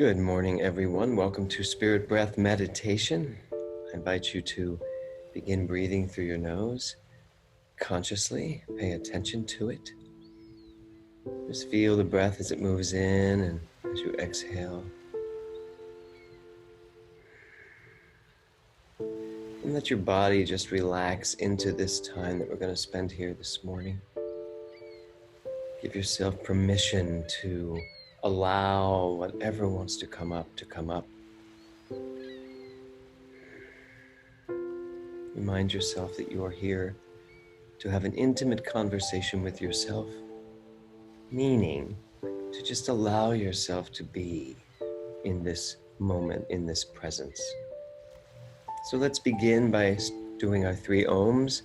Good morning, everyone. Welcome to Spirit Breath Meditation. I invite you to begin breathing through your nose consciously. Pay attention to it. Just feel the breath as it moves in and as you exhale. And let your body just relax into this time that we're going to spend here this morning. Give yourself permission to allow whatever wants to come up to come up. Remind yourself that you are here to have an intimate conversation with yourself, meaning to just allow yourself to be in this moment, in this presence. So let's begin by doing our 3 ohms,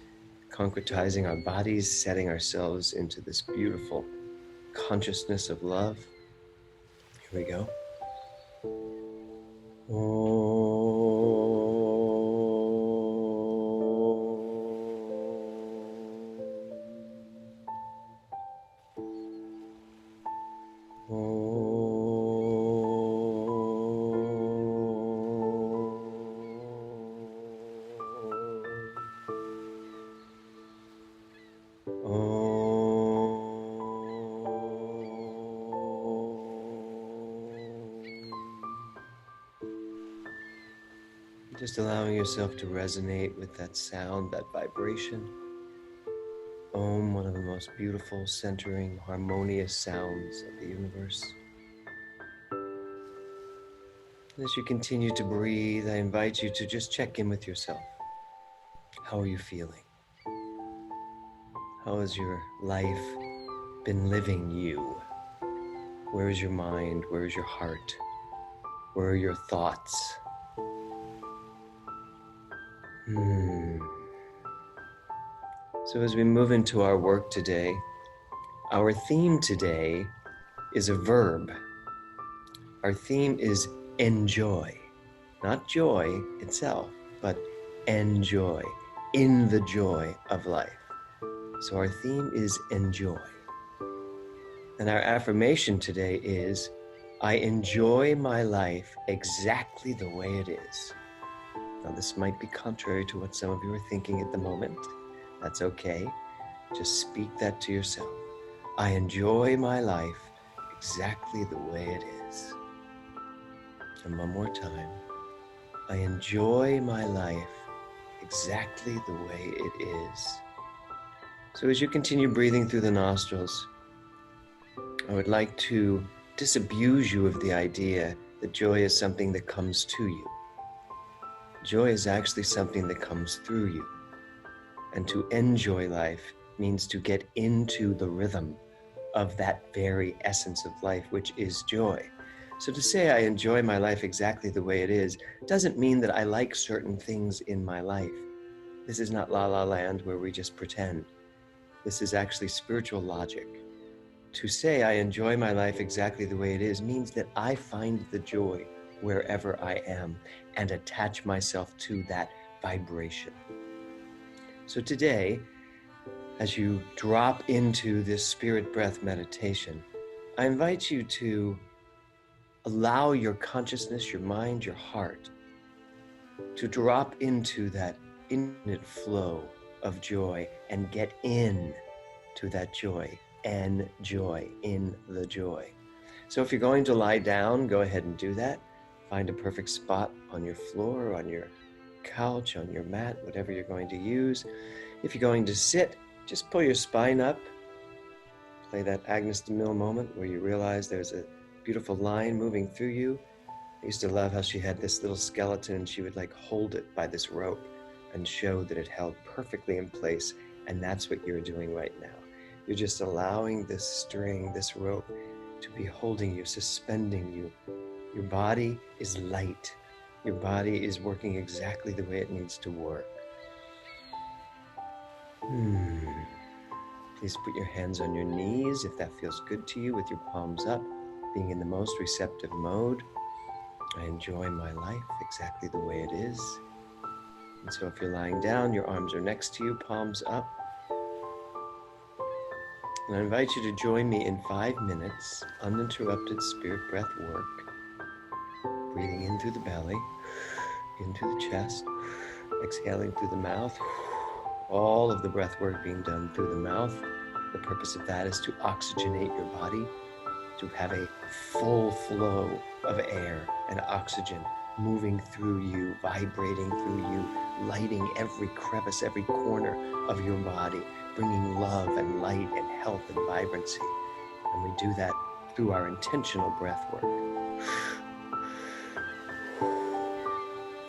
concretizing our bodies, setting ourselves into this beautiful consciousness of love. Here we go. Just allowing yourself to resonate with that sound, that vibration. Om, one of the most beautiful, centering, harmonious sounds of the universe. And as you continue to breathe, I invite you to just check in with yourself. How are you feeling? How has your life been living you? Where is your mind? Where is your heart? Where are your thoughts? So as we move into our work today, our theme today is a verb. Our theme is enjoy, not joy itself, but enjoy, in the joy of life. So our theme is enjoy. And our affirmation today is, I enjoy my life exactly the way it is. Now this might be contrary to what some of you are thinking at the moment. That's okay. Just speak that to yourself. I enjoy my life exactly the way it is. And one more time. I enjoy my life exactly the way it is. So as you continue breathing through the nostrils, I would like to disabuse you of the idea that joy is something that comes to you. Joy is actually something that comes through you. And to enjoy life means to get into the rhythm of that very essence of life, which is joy. So to say I enjoy my life exactly the way it is doesn't mean that I like certain things in my life. This is not La La Land where we just pretend. This is actually spiritual logic. To say I enjoy my life exactly the way it is means that I find the joy wherever I am and attach myself to that vibration. So today, as you drop into this spirit breath meditation, I invite you to allow your consciousness, your mind, your heart to drop into that infinite flow of joy and get in to that joy and joy in the joy. So if you're going to lie down, go ahead and do that. Find a perfect spot on your floor, on your couch, on your mat, whatever you're going to use. If you're going to sit, just pull your spine up. Play that Agnes de Mille moment where you realize there's a beautiful line moving through you. I used to love how she had this little skeleton and she would like hold it by this rope and show that it held perfectly in place. And that's what you're doing right now. You're just allowing this string, this rope, to be holding you, suspending you. Your body is light. Your body is working exactly the way it needs to work. Please put your hands on your knees if that feels good to you, with your palms up, being in the most receptive mode. I enjoy my life exactly the way it is. And so if you're lying down, your arms are next to you, palms up. And I invite you to join me in 5 minutes, uninterrupted spirit breath work, breathing in through the belly, into the chest, exhaling through the mouth. All of the breath work being done through the mouth. The purpose of that is to oxygenate your body, to have a full flow of air and oxygen moving through you, vibrating through you, lighting every crevice, every corner of your body, bringing love and light and health and vibrancy. And we do that through our intentional breath work.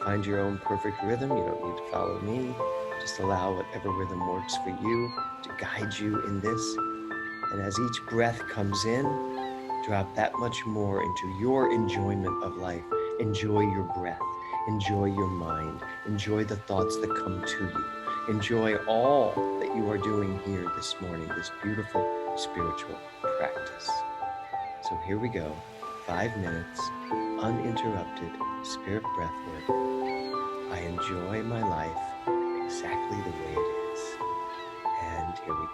Find your own perfect rhythm. You don't need to follow me. Just allow whatever rhythm works for you to guide you in this. And as each breath comes in, drop that much more into your enjoyment of life. Enjoy your breath. Enjoy your mind. Enjoy the thoughts that come to you. Enjoy all that you are doing here this morning, this beautiful spiritual practice. So here we go. 5 minutes, uninterrupted spirit breath work. I enjoy my life exactly the way it is. And here we go.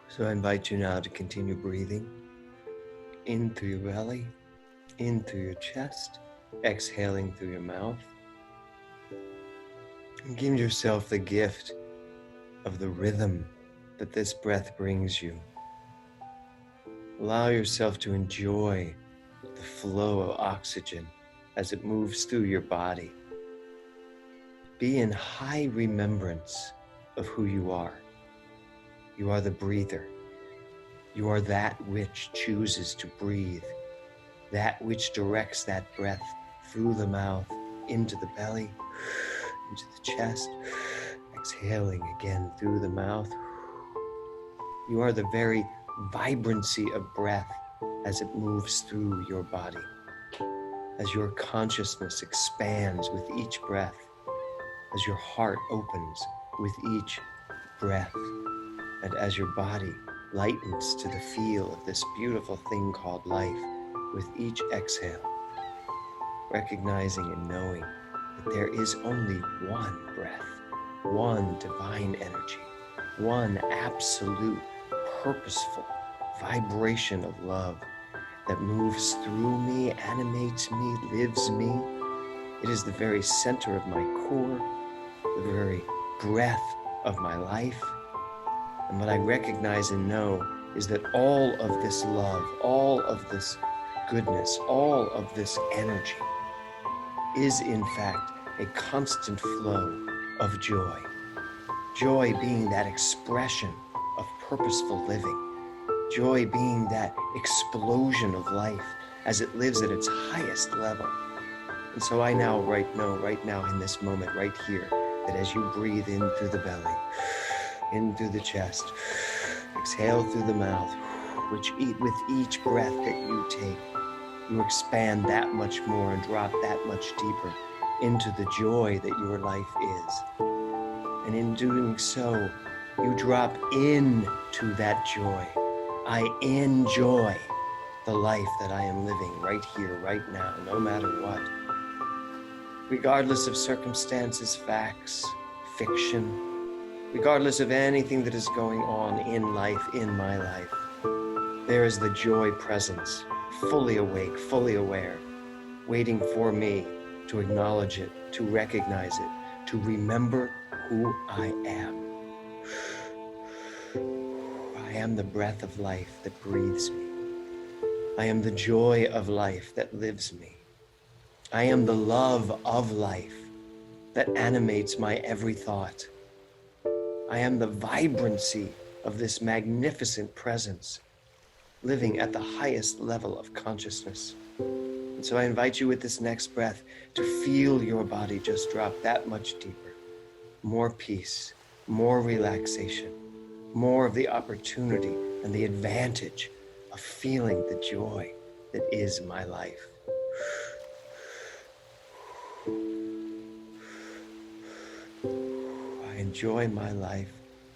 So I invite you now to continue breathing in through your belly, in through your chest, exhaling through your mouth. And give yourself the gift of the rhythm that this breath brings you. Allow yourself to enjoy the flow of oxygen as it moves through your body. Be in high remembrance of who you are. You are the breather. You are that which chooses to breathe, that which directs that breath through the mouth, into the belly, into the chest, exhaling again through the mouth. You are the very vibrancy of breath as it moves through your body, as your consciousness expands with each breath, as your heart opens with each breath, and as your body lightens to the feel of this beautiful thing called life with each exhale, recognizing and knowing that there is only one breath, one divine energy, one absolute, purposeful vibration of love that moves through me, animates me, lives me. It is the very center of my core, the very breath of my life. And what I recognize and know is that all of this love, all of this goodness, all of this energy is in fact a constant flow of joy. Joy being that expression of purposeful living. Joy being that explosion of life as it lives at its highest level. And so I now know right now in this moment right here, that as you breathe in through the belly, in through the chest, exhale through the mouth, with each breath that you take, you expand that much more and drop that much deeper into the joy that your life is. And in doing so, you drop into that joy. I enjoy the life that I am living right here, right now, no matter what. Regardless of circumstances, facts, fiction, regardless of anything that is going on in life, in my life, there is the joy presence, fully awake, fully aware, waiting for me to acknowledge it, to recognize it, to remember who I am. I am the breath of life that breathes me. I am the joy of life that lives me. I am the love of life that animates my every thought. I am the vibrancy of this magnificent presence, living at the highest level of consciousness. And so I invite you with this next breath to feel your body just drop that much deeper. More peace, more relaxation, more of the opportunity and the advantage of feeling the joy that is my life. I enjoy my life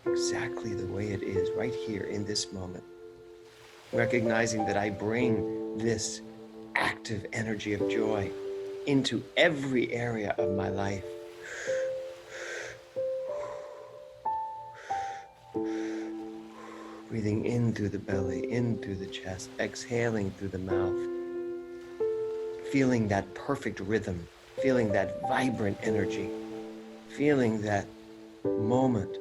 exactly the way it is right here in this moment, recognizing that I bring this active energy of joy into every area of my life. Breathing in through the belly, in through the chest, exhaling through the mouth, feeling that perfect rhythm, feeling that vibrant energy, feeling that moment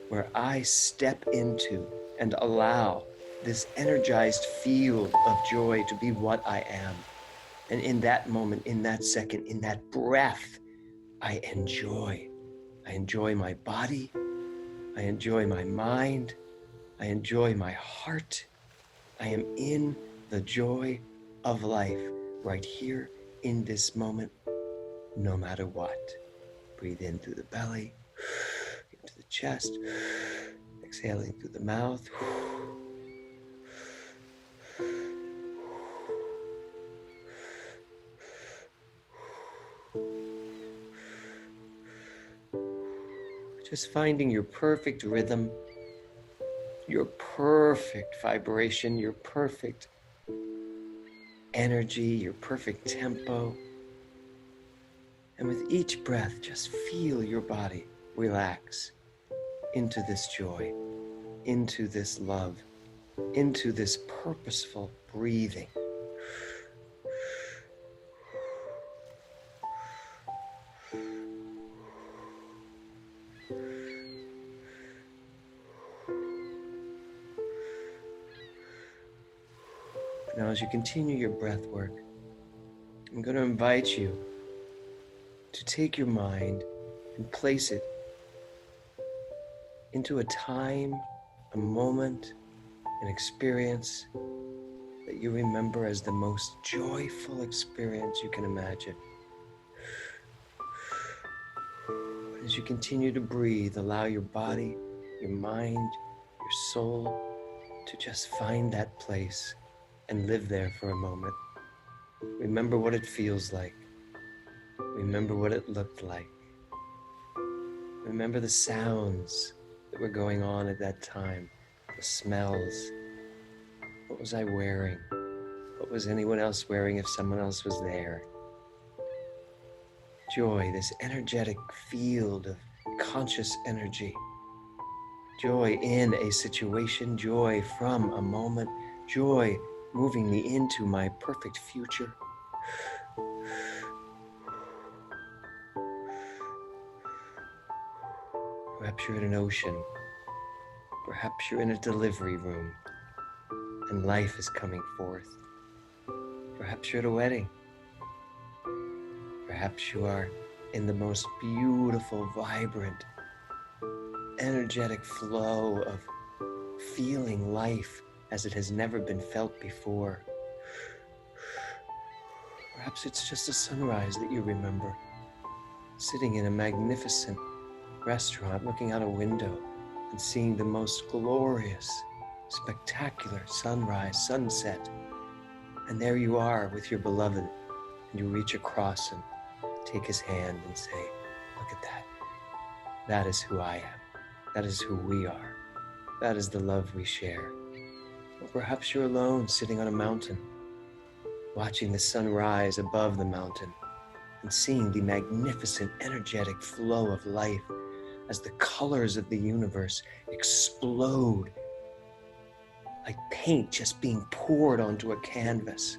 where I step into and allow this energized field of joy to be what I am. And in that moment, in that second, in that breath, I enjoy. I enjoy my body. I enjoy my mind. I enjoy my heart. I am in the joy of life right here in this moment, no matter what. Breathe in through the belly, into the chest, exhaling through the mouth. Just finding your perfect rhythm, your perfect vibration, your perfect energy, your perfect tempo. And with each breath, just feel your body relax into this joy, into this love, into this purposeful breathing. Now, as you continue your breath work, I'm going to invite you to take your mind and place it into a time, a moment, an experience that you remember as the most joyful experience you can imagine. As you continue to breathe, allow your body, your mind, your soul to just find that place and live there for a moment. Remember what it feels like. Remember what it looked like. Remember the sounds that were going on at that time, the smells. What was I wearing? What was anyone else wearing if someone else was there? Joy, this energetic field of conscious energy. Joy in a situation, joy from a moment, joy moving me into my perfect future. Perhaps you're in an ocean. Perhaps you're in a delivery room and life is coming forth. Perhaps you're at a wedding. Perhaps you are in the most beautiful, vibrant, energetic flow of feeling life as it has never been felt before. Perhaps it's just a sunrise that you remember, sitting in a magnificent restaurant, looking out a window and seeing the most glorious, spectacular sunrise, sunset. And there you are with your beloved, and you reach across and take his hand and say, look at that. That is who I am. That is who we are. That is the love we share. Or perhaps you're alone sitting on a mountain, watching the sun rise above the mountain and seeing the magnificent, energetic flow of life as the colors of the universe explode like paint just being poured onto a canvas.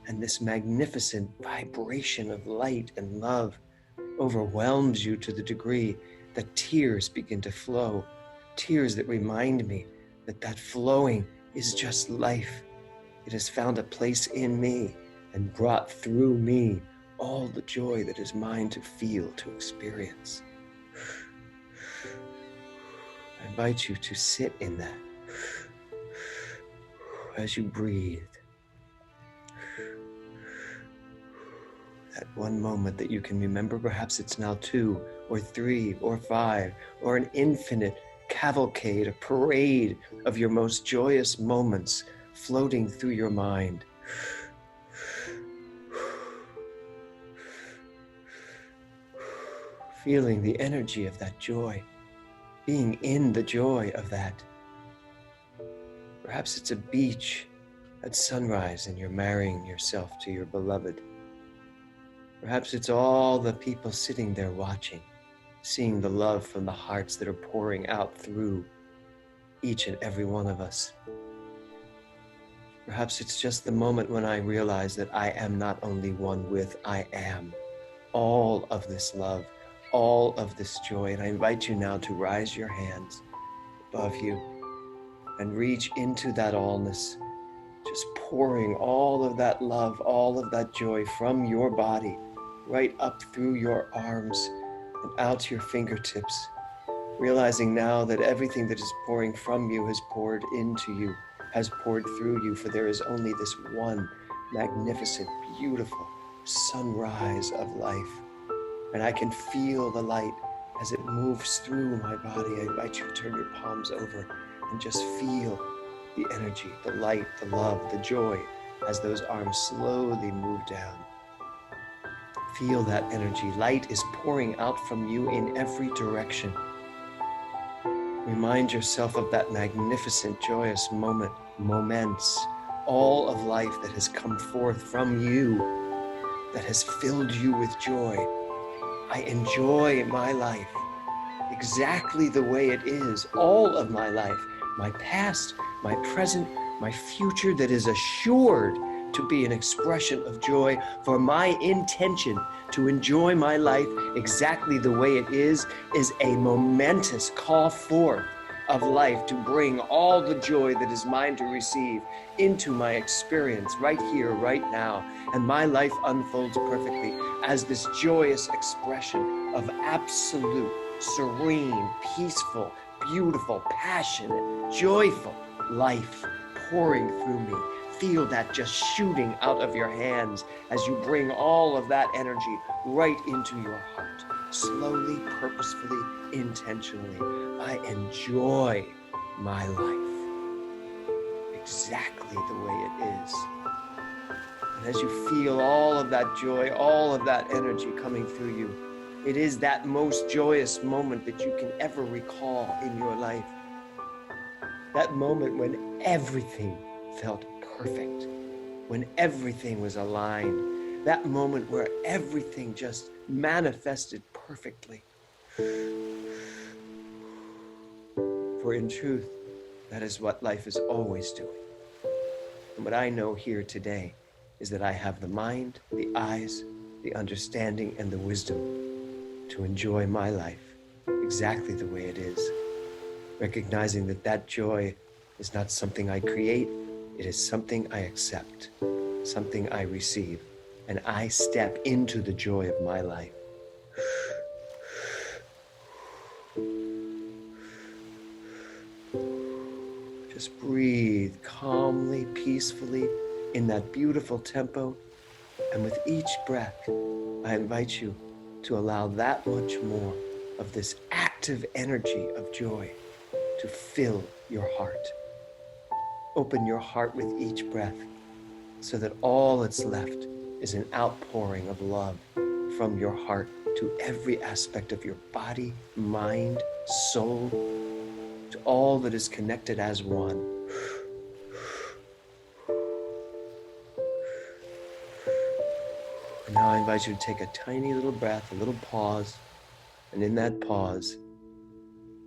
And this magnificent vibration of light and love overwhelms you to the degree that tears begin to flow. Tears that remind me that that flowing is just life. It has found a place in me and brought through me all the joy that is mine to feel, to experience. I invite you to sit in that as you breathe. That one moment that you can remember, perhaps it's now 2 or 3 or 5 or an infinite cavalcade, a parade of your most joyous moments floating through your mind. Feeling the energy of that joy, being in the joy of that. Perhaps it's a beach at sunrise and you're marrying yourself to your beloved. Perhaps it's all the people sitting there watching, seeing the love from the hearts that are pouring out through each and every one of us. Perhaps it's just the moment when I realize that I am not only one with, I am all of this love, all of this joy. And I invite you now to rise your hands above you and reach into that allness, just pouring all of that love, all of that joy from your body right up through your arms and out to your fingertips, realizing now that everything that is pouring from you has poured into you, has poured through you, for there is only this one magnificent, beautiful sunrise of life. And I can feel the light as it moves through my body. I invite you to turn your palms over and just feel the energy, the light, the love, the joy as those arms slowly move down. Feel that energy. Light is pouring out from you in every direction. Remind yourself of that magnificent, joyous moments, all of life that has come forth from you, that has filled you with joy. I enjoy my life exactly the way it is, all of my life, my past, my present, my future that is assured to be an expression of joy, for my intention to enjoy my life exactly the way it is a momentous call forth of life to bring all the joy that is mine to receive into my experience right here, right now. And my life unfolds perfectly as this joyous expression of absolute, serene, peaceful, beautiful, passionate, joyful life pouring through me. Feel that just shooting out of your hands as you bring all of that energy right into your heart. Slowly, purposefully, intentionally, I enjoy my life exactly the way it is. And as you feel all of that joy, all of that energy coming through you, it is that most joyous moment that you can ever recall in your life. That moment when everything felt perfect, when everything was aligned, that moment where everything just manifested perfectly. For in truth, that is what life is always doing. And what I know here today is that I have the mind, the eyes, the understanding, and the wisdom to enjoy my life exactly the way it is, recognizing that that joy is not something I create, it is something I accept, something I receive, and I step into the joy of my life. Just breathe calmly, peacefully in that beautiful tempo. And with each breath, I invite you to allow that much more of this active energy of joy to fill your heart. Open your heart with each breath so that all that's left is an outpouring of love from your heart to every aspect of your body, mind, soul, to all that is connected as one. And now I invite you to take a tiny little breath, a little pause, and in that pause,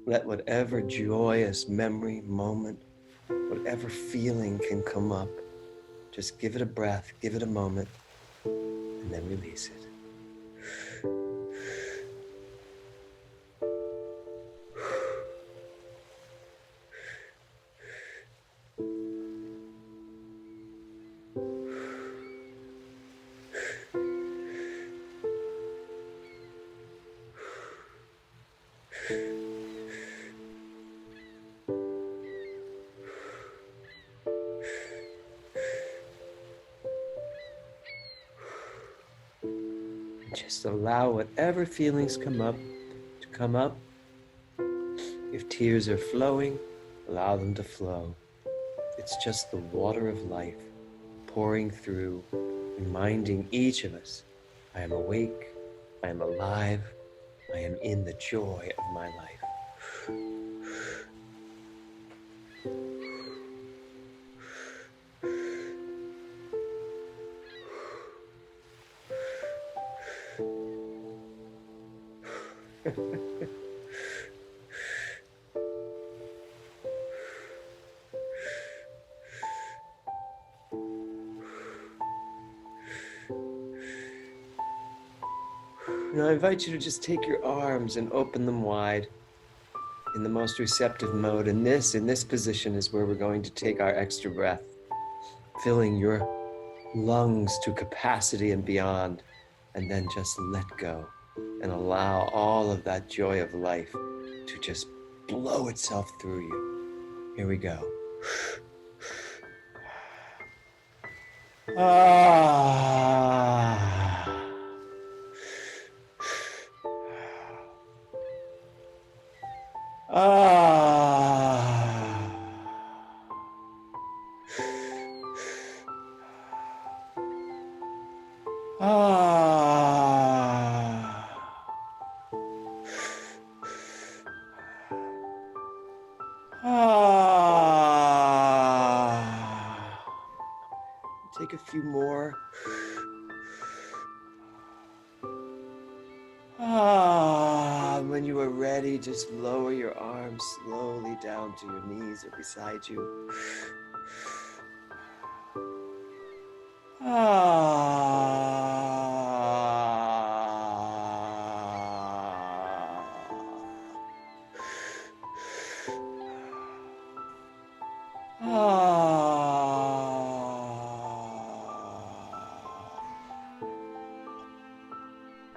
let whatever joyous memory, moment, whatever feeling can come up, just give it a breath, give it a moment, and then release it. Just allow whatever feelings come up to come up. If tears are flowing, allow them to flow. It's just the water of life pouring through, reminding each of us, I am awake, I am alive, I am in the joy of my life. Now I invite you to just take your arms and open them wide in the most receptive mode. And in this position is where we're going to take our extra breath, filling your lungs to capacity and beyond, and then just let go and allow all of that joy of life to just blow itself through you. Here we go. Take a few more. When you are ready, slowly just lower your arms slowly down to your knees or beside you.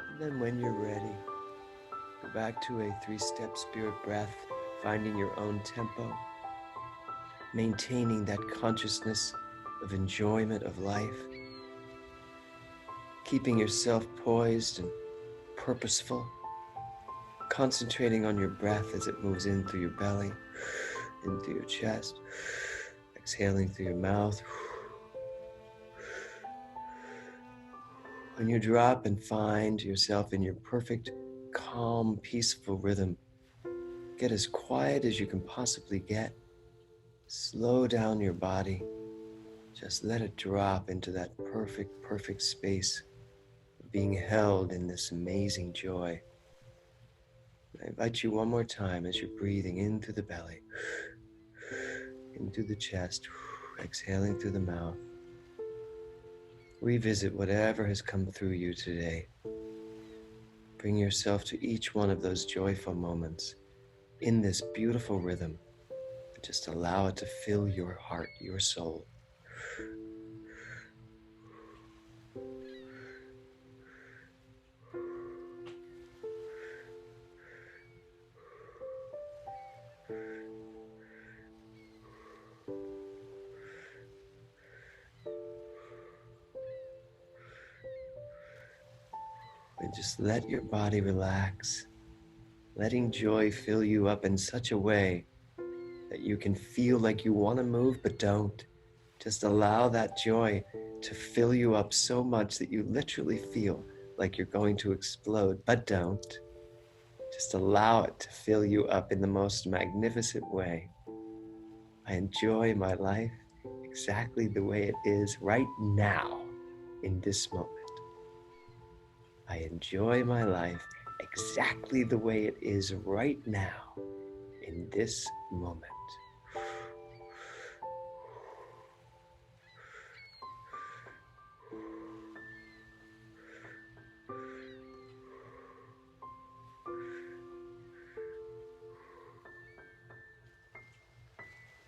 And then when you're ready, go back to a 3-step spirit breath, finding your own tempo, maintaining that consciousness of enjoyment of life, keeping yourself poised and purposeful, concentrating on your breath as it moves in through your belly, in through your chest, exhaling through your mouth. When you drop and find yourself in your perfect, calm, peaceful rhythm, get as quiet as you can possibly get. Slow down your body. Just let it drop into that perfect space of being held in this amazing joy. I invite you one more time as you're breathing in through the belly, in through the chest, exhaling through the mouth. Revisit whatever has come through you today. Bring yourself to each one of those joyful moments in this beautiful rhythm. Just allow it to fill your heart, your soul. And just let your body relax, letting joy fill you up in such a way that you can feel like you want to move but don't. Just allow that joy to fill you up so much that you literally feel like you're going to explode, but don't. Just allow it to fill you up in the most magnificent way. I enjoy my life exactly the way it is right now in this moment. I enjoy my life exactly the way it is right now in this moment.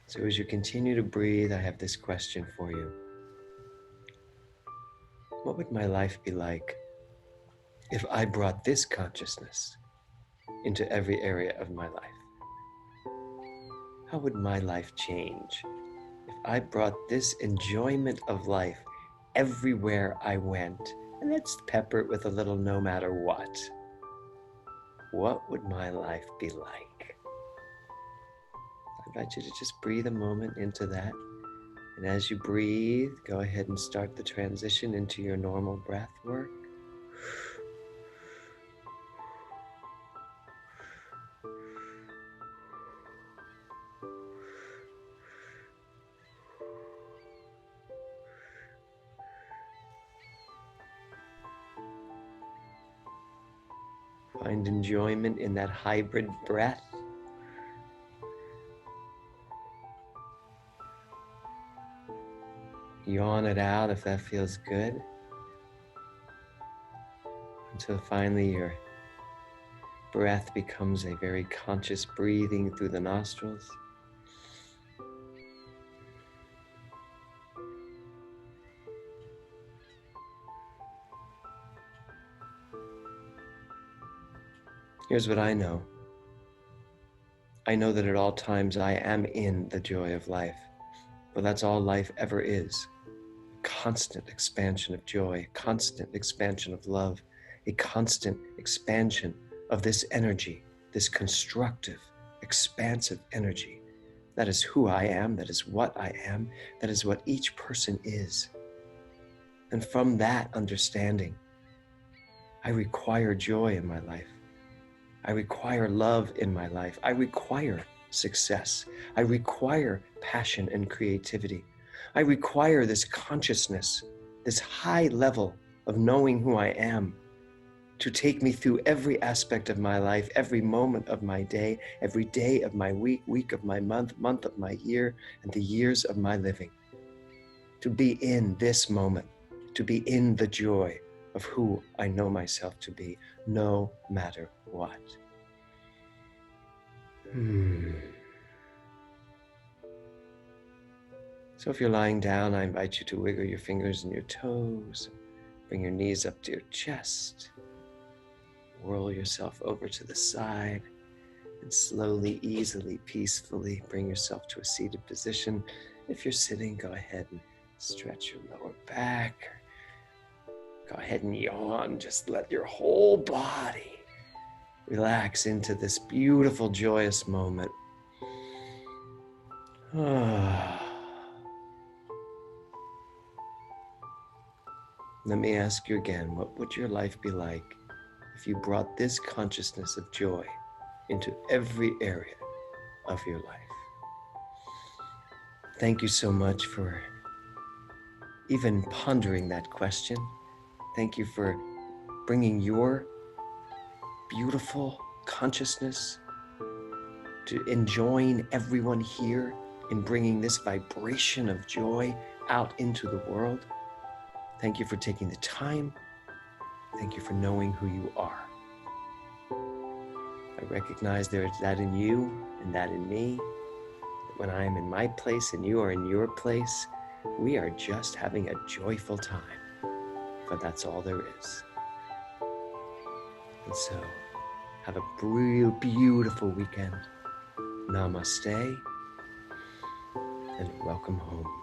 So as you continue to breathe, I have this question for you. What would my life be like if I brought this consciousness into every area of my life? How would my life change if I brought this enjoyment of life everywhere I went? And let's pepper it with a little no matter what. What would my life be like? I invite you to just breathe a moment into that. And as you breathe, go ahead and start the transition into your normal breath work. Find enjoyment in that hybrid breath. Yawn it out if that feels good. Until finally your breath becomes a very conscious breathing through the nostrils. Here's what I know. I know that at all times I am in the joy of life, for that's all life ever is. A constant expansion of joy, a constant expansion of love, a constant expansion of this energy, this constructive, expansive energy. That is who I am, that is what I am, that is what each person is. And from that understanding, I require joy in my life. I require love in my life. I require success. I require passion and creativity. I require this consciousness, this high level of knowing who I am, to take me through every aspect of my life, every moment of my day, every day of my week, week of my month, month of my year, and the years of my living. To be in this moment, to be in the joy of who I know myself to be, no matter what. So if you're lying down, I invite you to wiggle your fingers and your toes, bring your knees up to your chest, roll yourself over to the side, and slowly, easily, peacefully bring yourself to a seated position. If you're sitting, go ahead and stretch your lower back. Go ahead and yawn. Just let your whole body relax into this beautiful, joyous moment. Let me ask you again, what would your life be like if you brought this consciousness of joy into every area of your life? Thank you so much for even pondering that question. Thank you for bringing your beautiful consciousness to enjoin everyone here in bringing this vibration of joy out into the world. Thank you for taking the time. Thank you for knowing who you are. I recognize there is that in you and that in me. That when I am in my place and you are in your place, we are just having a joyful time. For that's all there is. And so, have a real beautiful weekend. Namaste, and welcome home.